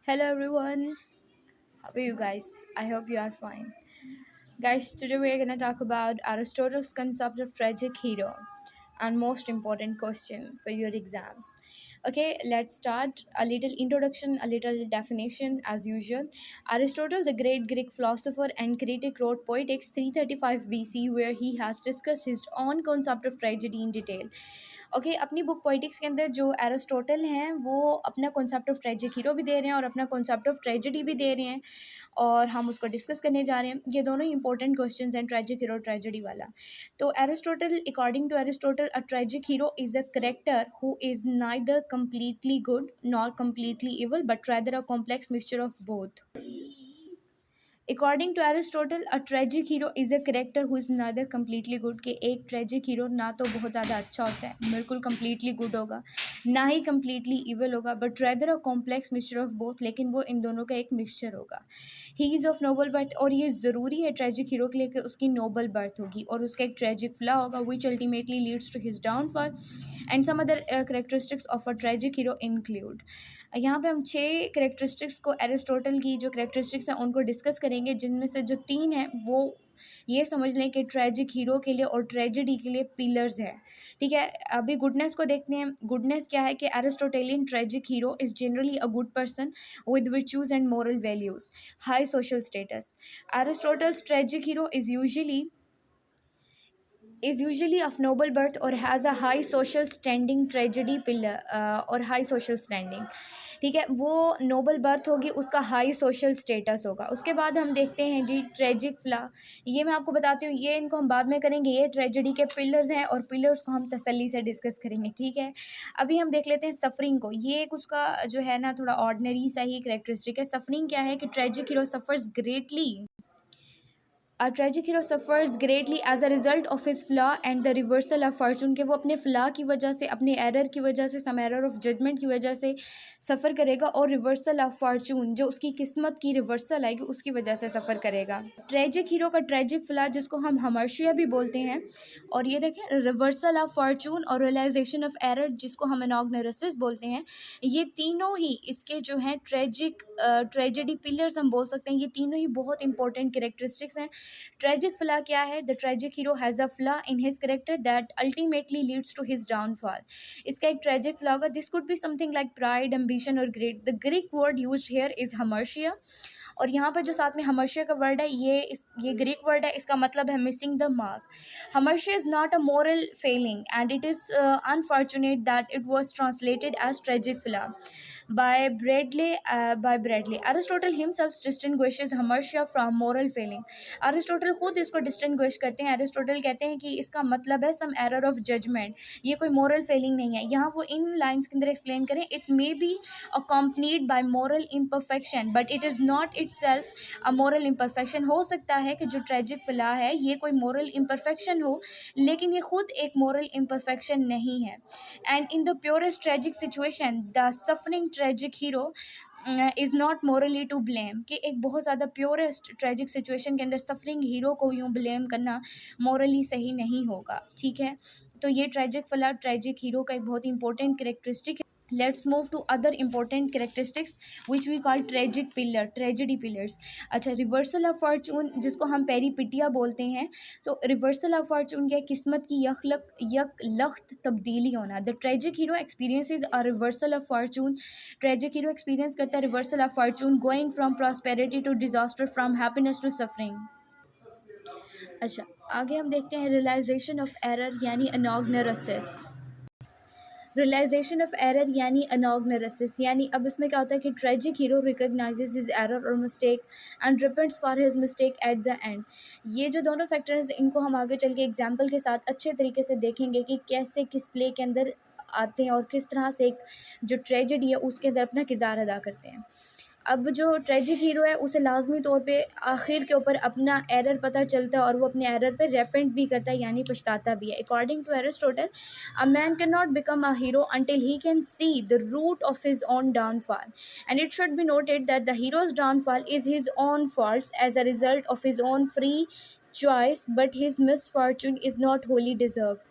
Hello everyone, how are you guys? I hope you are fine. Guys, today we're gonna talk about Aristotle's concept of tragic hero and most important question for your exams. Okay, let's start a little introduction, a little definition as usual. Aristotle, the great Greek philosopher and critic, wrote Poetics 335 BC, where he has discussed his own concept of tragedy in detail. Okay अपनी book poetics के अंदर जो Aristotle हैं वो अपना concept of tragic hero भी दे रहे हैं और अपना कॉन्सेप्ट ऑफ ट्रेजेडी भी दे रहे हैं और हम उसको डिस्कस करने जा रहे हैं। ये दोनों ही इंपॉर्टेंट क्वेश्चंस हैं, ट्रेजिक हीरो ट्रेजेडी वाला। तो Aristotle, according to Aristotle, a tragic hero is a character who is neither completely good nor completely evil but rather a complex mixture of both. According to Aristotle, a tragic hero is a character who is neither completely good, कि एक tragic hero ना तो बहुत ज़्यादा अच्छा होता है, बिल्कुल कम्प्लीटली गुड होगा, ना ही कम्प्लीटली इवल होगा, but rather a complex mixture of both, लेकिन वो इन दोनों का एक मिक्सचर होगा। He is of noble birth, और ये ज़रूरी है ट्रेजिक हीरो के लिए कि उसकी नोबल बर्थ होगी और उसका एक ट्रेजिक फ्ला होगा which ultimately leads to his downfall and some other characteristics of a tragic hero include. यहाँ पे हम 6 करेक्टरिस्टिक्स को, एरिस्टोटल की जो करेक्टरिस्टिक्स हैं उनको डिस्कस करेंगे, जिनमें से जो 3 हैं वो ये समझ लें कि ट्रेजिक हीरो के लिए और ट्रेजेडी के लिए पिलर्स है। ठीक है, अभी गुडनेस को देखते हैं। गुडनेस क्या है कि Aristotelian tragic hero is generally a good person with virtues and moral values, high social status. Aristotle's tragic hero is usually of noble birth or has a high social standing, tragedy pillar और high social standing। ठीक है, वो noble birth होगी, उसका high social status होगा। उसके बाद हम देखते हैं जी ट्रेजिक फ्ला। ये मैं आपको बताती हूँ, ये इनको हम बाद में करेंगे, ये ट्रेजेडी के पिलर्स हैं और पिलर्स को हम तसल्ली से डिस्कस करेंगे। ठीक है, अभी हम देख लेते हैं सफरिंग को। ये एक उसका जो है ना थोड़ा ऑर्डनरी सा ही करेक्टरिस्टिक है। सफरिंग क्या है कि tragic hero suffers greatly, A tragic hero suffers greatly as a result of his flaw and the reversal of fortune, कि वो अपने फ्ला की वजह से, अपने एरर की वजह से, सम एरर ऑफ जजमेंट की वजह से सफ़र करेगा, और रिवर्सल ऑफ फॉर्चून, जो उसकी किस्मत की रिवर्सल आएगी उसकी वजह से सफ़र करेगा। ट्रेजिक हीरो का ट्रेजिक फ्ला जिसको हम हमर्शिया भी बोलते हैं, और ये देखें रिवर्सल ऑफ फॉर्चून और रियलाइजेशन ऑफ एरर जिसको हम एनॉग्नोसिस बोलते हैं, ये तीनों ही इसके जो हैं ट्रेजिक ट्रेजेडी पिलर्स हम बोल सकते हैं। ये तीनों ही बहुत इंपॉर्टेंट करेक्टरिस्टिक्स हैं। ट्रेजिक फ्ला क्या है? The tragic hero has a flaw in his character that ultimately leads to his downfall. इसका एक ट्रेजिक फ्ला होगा। This could be something like pride, ambition और great. The Greek word used here is hamartia, और यहाँ पर जो साथ में हमर्शिया का वर्ड है, ये ग्रीक वर्ड है, इसका मतलब है missing the mark. Hamartia is not a moral failing and it is unfortunate that it was translated as tragic flaw by Bradley. Aristotle himself distinguishes hamartia from moral failing. Aristotle खुद इसको distinguish करते हैं। Aristotle कहते हैं कि इसका मतलब है सम एरर ऑफ जजमेंट, ये कोई मोरल फेलिंग नहीं है। यहाँ वो इन लाइन्स के अंदर एक्सप्लेन करें, it may be accompanied by moral imperfection but it is not itself a moral imperfection। हो सकता है कि जो ट्रेजिक फ्ला है ये कोई मोरल imperfection हो, लेकिन ये खुद एक मोरल imperfection नहीं है। And in the purest tragic situation the suffering tragic hero is not morally to blame, कि एक बहुत ज़्यादा प्योरेस्ट ट्रेजिक सिचुएशन के अंदर सफरिंग हीरो को यूँ ब्लेम करना मोरली सही नहीं होगा। ठीक है, तो ये ट्रेजिक फ्ला ट्रेजिक हीरो का एक बहुत इंपॉर्टेंट करेक्टरिस्टिक है। Let's move to other important characteristics which we call tragic pillar, tragedy pillars. अच्छा, रिवर्सल ऑफ फॉर्चून जिसको हम पेरीपिटिया बोलते हैं। तो रिवर्सल ऑफ फॉर्चून क्या? किस्मत की यकलख्त तब्दीली होना। The tragic hero experiences a reversal of fortune. Tragic hero experience करता है reversal of fortune, going from prosperity to disaster, from happiness to suffering. अच्छा, आगे हम देखते हैं रियलाइजेशन ऑफ एरर यानी अनॉग्नोसिस। रियलाइजेशन ऑफ एरर यानी अनॉग्नोसिस, यानी अब इसमें क्या होता है कि tragic hero recognises his error और mistake and repents for his mistake at the end. ये जो दोनों फैक्टर्स, इनको हम आगे चल के एग्जाम्पल के साथ अच्छे तरीके से देखेंगे कि कैसे किस प्ले के अंदर आते हैं और किस तरह से एक जो ट्रेजेडी है उसके अंदर अपना किरदार अदा करते हैं। अब जो ट्रेजिक हीरो है उसे लाजमी तौर पे आखिर के ऊपर अपना एरर पता चलता है और वो अपने एरर पे रेपेंट भी करता है, यानी पछताता भी है। According to Aristotle, a man can not become a hero until he can see the root of his own downfall, and it should be noted that the hero's downfall is his own faults as a result of his own free choice, but his misfortune is not wholly deserved।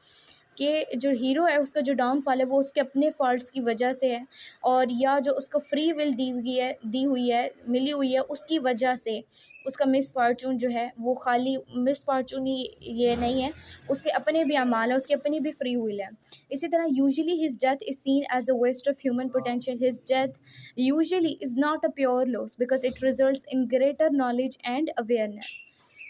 कि जो hero है उसका जो downfall है वो उसके अपने faults की वजह से है, और या जो उसको फ्री विल दी हुई है मिली हुई है उसकी वजह से उसका मिस फॉर्चून जो है वो खाली मिस फॉर्चून ही ये नहीं है, उसके अपने भी अमाल है, उसकी अपनी भी फ्री विल है। इसी तरह usually his death is seen as a waste of human potential. His death usually is not a pure loss because it results in greater knowledge and awareness।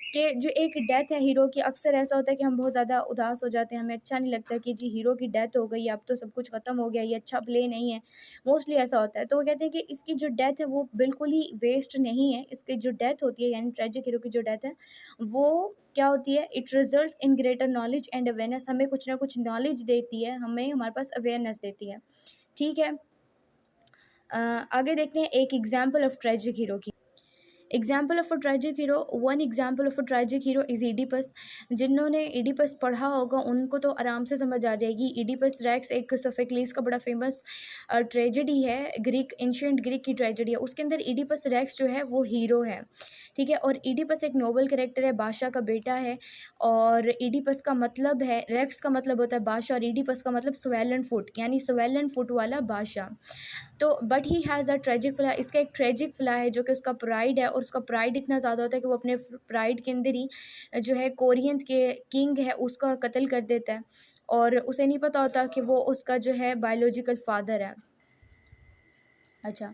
कि जो एक डेथ है हीरो की, अक्सर ऐसा होता है कि हम बहुत ज़्यादा उदास हो जाते हैं, हमें अच्छा नहीं लगता कि जी हीरो की डेथ हो गई, अब तो सब कुछ ख़त्म हो गया, ये अच्छा प्ले नहीं है, मोस्टली ऐसा होता है। तो वो कहते हैं कि इसकी जो डेथ है वो बिल्कुल ही वेस्ट नहीं है। इसकी जो डेथ होती है यानी ट्रेजिक हीरो की जो डेथ है वो क्या होती है, it results in greater knowledge and awareness. हमें कुछ ना कुछ नॉलेज देती है, हमें हमारे पास अवेयरनेस देती है। ठीक है, आगे देखते हैं एक एग्जाम्पल ऑफ ट्रेजिक हीरो की। Example of a tragic hero, one example of a tragic hero is Oedipus. जिन्होंने ईडिपस पढ़ा होगा उनको तो आराम से समझ आ जाएगी। ईडिपस रेक्स एक सोफोक्लिस का बड़ा फेमस ट्रेजेडी है, ग्रीक एंशिएंट ग्रीक की ट्रेजेडी है। उसके अंदर ईडिपस रेक्स जो है वो हीरो है, ठीक है। और ईडिपस एक नोबल कैरेक्टर है, बादशाह का बेटा है। और ईडिपस का मतलब है, रेक्स का मतलब होता है बादशाह, और ईडिपस का मतलब स्वेलन फुट यानी स्वेलन फुट वाला बादशाह। तो but he has a tragic flaw, इसका एक ट्रेजिक फ्ला है जो कि उसका प्राइड है, और उसका प्राइड इतना ज़्यादा होता है कि वो अपने प्राइड के अंदर ही जो है कोरियंथ के किंग है उसका कत्ल कर देता है, और उसे नहीं पता होता कि वो उसका जो है बायोलॉजिकल फादर है। अच्छा,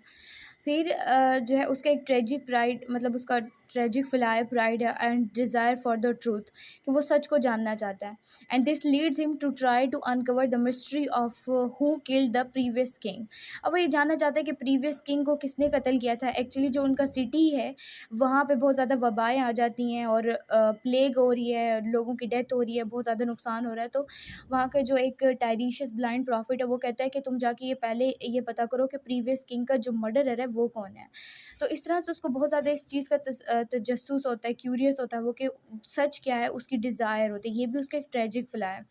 फिर जो है उसका एक ट्रेजिक प्राइड मतलब उसका ट्रेजिक फ्लाई प्राइड है and desire for the truth, कि वो सच को जानना चाहता है। And this leads him to try to uncover the mystery of who killed the previous king. अब वो ये जानना चाहता है कि प्रीवियस किंग को किसने कत्ल किया था। एक्चुअली जो उनका सिटी है वहाँ पे बहुत ज़्यादा वबाएँ आ जाती हैं, और प्लेग हो रही है, लोगों की डेथ हो रही है, बहुत ज़्यादा नुकसान हो रहा है। तो वहाँ के जो एक टाइरिशियस ब्लाइंड प्रॉफिट है वो कहता है कि तुम जाके ये पहले ये पता करो कि प्रीवियस किंग का जो मर्डरर है वो कौन है। तो इस तरह से उसको बहुत ज़्यादा इस चीज़ का तजस्सुस होता है, क्यूरियस होता है वो कि सच क्या है, उसकी डिज़ायर होती है। ये भी उसका एक ट्रेजिक फ्ला है।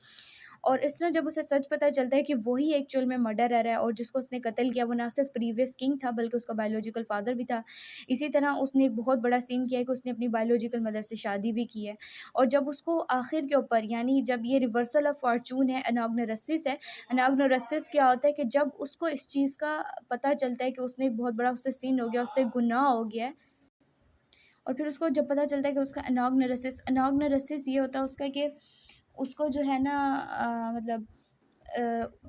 और इस तरह जब उसे सच पता चलता है कि वही एक्चुअल में मर्डरर है, और जिसको उसने कत्ल किया वो ना सिर्फ प्रीवियस किंग था बल्कि उसका बायोलॉजिकल फादर भी था। इसी तरह उसने एक बहुत बड़ा सीन किया है कि उसने अपनी बायोलॉजिकल मदर से शादी भी की है। और जब उसको आखिर के ऊपर यानी जब ये रिवर्सल ऑफ फॉर्चून है, अनाग्नोरसिस है। अनाग्नोरसिस क्या होता है कि जब उसको इस चीज़ का पता चलता है कि उसने एक बहुत बड़ा उससे सीन हो गया, उससे गुनाह हो गया है, और फिर उसको जब पता चलता है कि उसका अनाग्नोरसिस ये होता है उसका कि उसको जो है ना मतलब अ,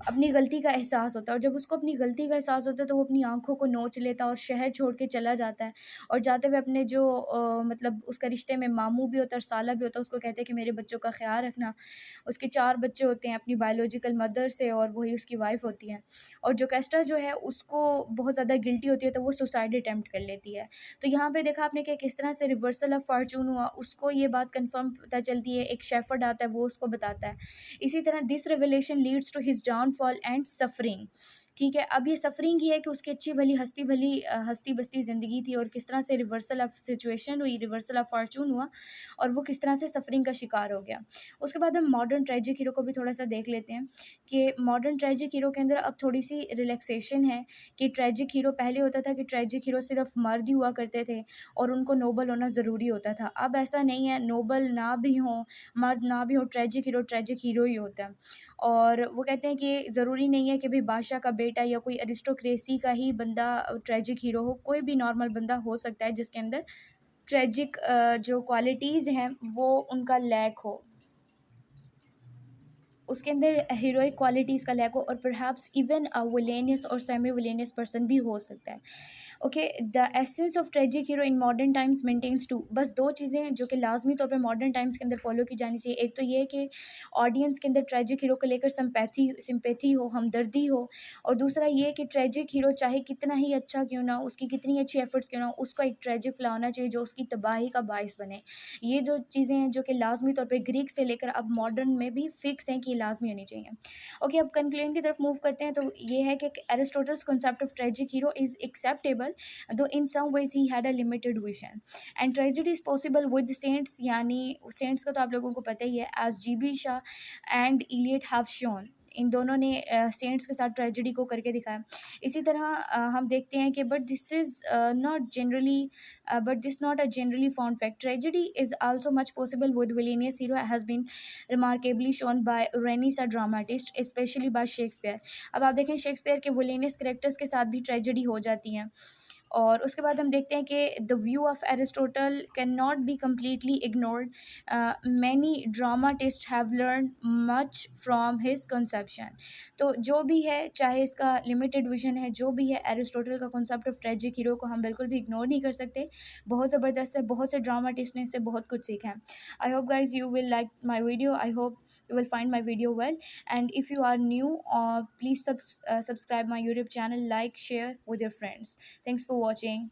अपनी गलती का एहसास होता है। और जब उसको अपनी गलती का एहसास होता है तो वो अपनी आँखों को नोच लेता है और शहर छोड़ के चला जाता है। और जाते हुए अपने जो मतलब उसका रिश्ते में मामू भी होता है और साला भी होता है, उसको कहते हैं कि मेरे बच्चों का ख़्याल रखना। उसके 4 बच्चे होते हैं अपनी बायोलॉजिकल मदर से, और वही उसकी वाइफ़ होती हैं। और जोकेस्टा जो है उसको बहुत ज़्यादा गिल्टी होती है तो वो सुसाइड अटेम्प्ट कर लेती है। तो यहाँ पे देखा आपने कि किस तरह से रिवर्सल ऑफ फॉर्चून हुआ, उसको ये बात कन्फर्म पता चलती है, एक शेफर्ड आता है वो उसको बताता है। इसी तरह this revelation leads to his downfall and suffering. ठीक है, अब ये सफरिंग ही है कि उसकी अच्छी भली हस्ती बस्ती ज़िंदगी थी, और किस तरह से रिवर्सल ऑफ सिचुएशन हुई, रिवर्सल ऑफ फॉर्चून हुआ, और वो किस तरह से सफरिंग का शिकार हो गया। उसके बाद हम मॉडर्न ट्रेजिक हीरो को भी थोड़ा सा देख लेते हैं कि मॉडर्न ट्रेजिक हीरो के अंदर अब थोड़ी सी रिलैक्सेशन है। कि ट्रेजिक हीरो पहले होता था कि ट्रेजिक हीरो सिर्फ मर्द ही हुआ करते थे और उनको नोबल होना ज़रूरी होता था। अब ऐसा नहीं है, नोबल ना भी हों, मर्द ना भी हो, ट्रेजिक हीरो ही होता है। और वो कहते हैं कि ज़रूरी नहीं है कि भाई बादशाह का बेटा या कोई अरिस्टोक्रेसी का ही बंदा ट्रेजिक हीरो हो, कोई भी नॉर्मल बंदा हो सकता है जिसके अंदर ट्रेजिक जो क्वालिटीज़ हैं वो उनका लैक हो, उसके अंदर हीरोइक क्वालिटीज़ का लैक हो, और परहैप्स इवन अ विलेनियस और सेमी विलेनियस पर्सन भी हो सकता है। Okay, the essence of tragic hero in modern times maintains two, बस 2 चीज़ें हैं जो कि लाजमी तौर पे मॉडर्न टाइम्स के अंदर फॉलो की जानी चाहिए। एक तो ये है कि ऑडियंस के अंदर ट्रेजिक हीरो को लेकर सिंपैथी हो, हमदर्दी हो, और दूसरा ये कि ट्रेजिक हीरो चाहे कितना ही अच्छा क्यों ना हो, उसकी कितनी अच्छी एफर्ट्स क्यों ना हो, उसका एक ट्रेजिक फ्ला होना चाहिए जो उसकी तबाही का बाइस बने। ये जो चीज़ें हैं जो कि लाजमी तौर पे ग्रीक से लेकर अब मॉडर्न में भी फिक्स हैं कि लाजमी होनी चाहिए। ओके, अब कंक्लूजन की तरफ मूव करते हैं। तो ये है कि Aristotle's concept of tragic hero is acceptable though in some ways he had a limited vision, and tragedy is possible with saints, यानी सेंट्स का तो आप लोगों को पता ही है, as G B Shaw and Eliot have shown. इन दोनों ने सेंट्स के साथ ट्रेजेडी को करके दिखाया। इसी तरह हम देखते हैं कि but this not a generally found fact, tragedy is also much possible with villainous hero has been remarkably shown by Renaissance dramatist specially by Shakespeare. अब आप देखें शेक्सपियर के विलेनियस करेक्टर्स के साथ भी ट्रेजेडी हो जाती हैं। और उसके बाद हम देखते हैं कि the view of Aristotle can not be completely ignored, many dramatist have learn much from his conception. तो जो भी है, चाहे इसका लिमिटेड विजन है, जो भी है, एरिस्टोटल का कॉन्सेप्ट ऑफ ट्रेजिक हीरो को हम बिल्कुल भी इग्नोर नहीं कर सकते। बहुत ज़बरदस्त है, बहुत से ड्रामाटिस्ट ने इससे बहुत कुछ सीखा है। I hope guys you will like my video, I hope you will find my video well, and if you are new, please subscribe my YouTube channel, like, share with your friends. Thanks for watching.